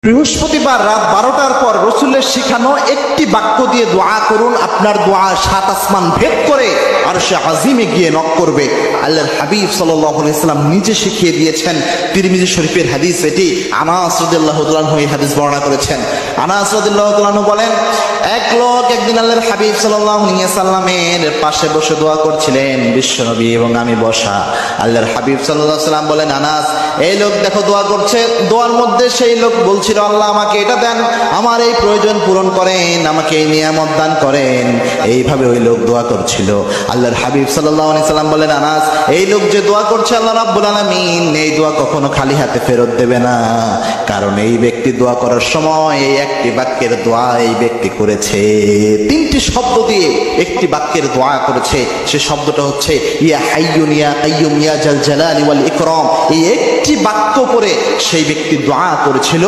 বৃহস্পতিবার রাত 12টার পর রসুলের শিখানো একটি বাক্য দিয়ে দোয়া করুন, আপনার দোয়া 7 আসমান ভেদ করে আরশে আজিমে গিয়ে নক করবে। আল্লাহর হাবিব সাল্লাল্লাহু আলাইহি সাল্লাম নিজে শিখিয়ে দিয়েছেন। তিরমিজি শরীফের হাদিস এটি। আনাস রাদিয়াল্লাহু তাআলা আনহু এই হাদিস বর্ণনা করেছেন। আনাস রাদিয়াল্লাহু তাআলা আনহু বলেন, এক লোক একদিন আল্লাহর হাবিব সাল্লাল্লাহু আলাইহি সাল্লামের পাশে বসে দোয়া করছিলেন, বিশ্বনবী এবং আমি বসা। আল্লাহর হাবিব সাল্লাল্লাহু আলাইহি সাল্লাম বলেন, আনাস, এই লোক দেখো দোয়া করছে। দোয়ার মধ্যে সেই লোক বলছিল, আল্লাহ আমাকে এটা দেন, আমার এই প্রয়োজন পূরণ করেন, আমাকে এই নিয়ামত দান করেন। এইভাবে ওই লোক দোয়া করছিল। আল্লাহর হাবিব সাল্লাল্লাহু আলাইহি সাল্লাম বলেন, আনাস, এই লোক যে দোয়া করছে, আল্লাহ রাব্বুল আলামিন এই দোয়া কখনো খালি হাতে ফেরত দেবে না, কারণ এই ব্যক্তি দোয়া করার সময় এই একটি বাক্যের দোয়া এই ব্যক্তি করেছে। 3টি শব্দ দিয়ে একটি বাক্যের দোয়া করেছে। সে শব্দটা হচ্ছে ইয়া হাইয়ুন ইয়া কাইয়ুম ইয়া জাল জালালি ওয়াল ইকরাম। এই একটি বাক্য করে সেই ব্যক্তি দোয়া করেছিল।